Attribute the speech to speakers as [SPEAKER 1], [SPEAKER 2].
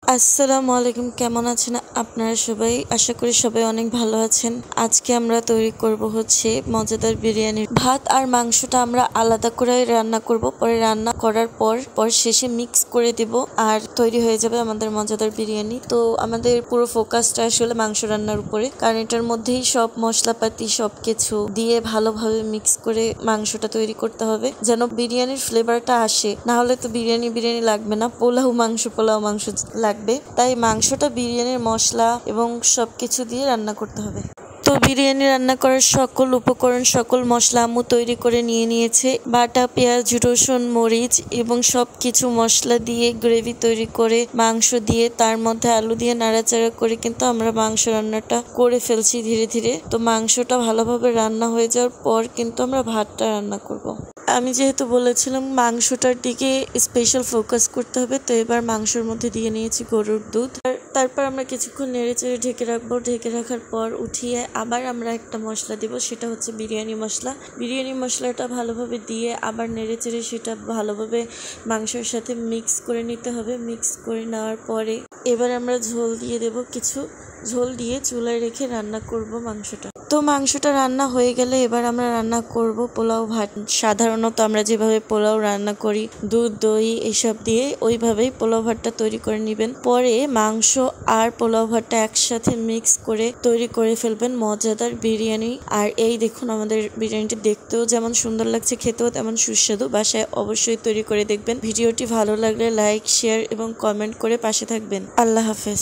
[SPEAKER 1] আসসালামু আলাইকুম, কেমন আছেন আপনারা সবাই? আশা করি সবাই অনেক ভালো আছেন। আজকে আমরা তৈরি করব মজাদার বিরিয়ানি। ভাত আর মাংসটা আমরা আলাদা করে রান্না করব, পরে রান্না করার পর শেষে মিক্স করে দেব আর তৈরি হয়ে যাবে আমাদের মজাদার বিরিয়ানি। তো আমাদের পুরো ফোকাসটা আসলে মাংস রান্নার উপরে, কারণ এটার মধ্যেই সব মশলাপাতি সবকিছু দিয়ে ভালোভাবে মিক্স করে মাংসটা তৈরি করতে হবে, যেন বিরিয়ানির ফ্লেভারটা আসে। না হলে তো বিরিয়ানি লাগবে না, পোলাও মাংস লাগবে। তাই মাংসটা বিরিয়ানির মশলা এবং সবকিছু দিয়ে রান্না করতে হবে। তো বিরিয়ানি রান্না করার সকল উপকরণ, সকল মশলা আম্মু তৈরি করে নিয়েছে। বাটা পেঁয়াজ, রসুন, মরিচ এবং সবকিছু মশলা দিয়ে গ্রেভি তৈরি করে মাংস দিয়ে তার মধ্যে আলু দিয়ে নাড়াচাড়া করে কিন্তু আমরা মাংস রান্নাটা করে ফেলছি ধীরে ধীরে। তো মাংসটা ভালোভাবে রান্না হয়ে যাওয়ার পর কিন্তু আমরা ভাতটা রান্না করব। আমি যেহেতু বলেছিলাম মাংসটার দিকে স্পেশাল ফোকাস করতে হবে, তো এবার মাংসের মধ্যে দিয়ে নিয়েছি গরুর দুধ। তারপর আমরা কিছুক্ষণ নেড়েচেড়ে ঢেকে রাখবো। ঢেকে রাখার পর উঠিয়ে আবার আমরা একটা মশলা দিব, সেটা হচ্ছে বিরিয়ানি মশলা। বিরিয়ানি মশলাটা ভালোভাবে দিয়ে আবার নেড়েচেড়ে সেটা ভালোভাবে মাংসের সাথে মিক্স করে নিতে হবে। মিক্স করে নেওয়ার পরে এবার আমরা ঝোল দিয়ে দেব। কিছু ঝোল দিয়ে চুলায় রেখে রান্না করব মাংসটা। তো মাংসটা রান্না হয়ে গেলে এবার আমরা রান্না করব পোলাও ভাত। সাধারণত আমরা যেভাবে পোলাও রান্না করি, দুধ, দই এসব দিয়ে, ওইভাবেই পোলাও ভাতটা তৈরি করে নেবেন। পরে মাংস আর পোলাও ভাতটা একসাথে মিক্স করে তৈরি করে ফেলবেন মজাদার বিরিয়ানি। আর এই দেখুন, আমাদের বিরিয়ানিটি দেখতেও যেমন সুন্দর লাগছে, খেতেও তেমন সুস্বাদু। বাসায় অবশ্যই তৈরি করে দেখবেন। ভিডিওটি ভালো লাগলে লাইক, শেয়ার এবং কমেন্ট করে পাশে থাকবেন। আল্লাহ হাফেজ।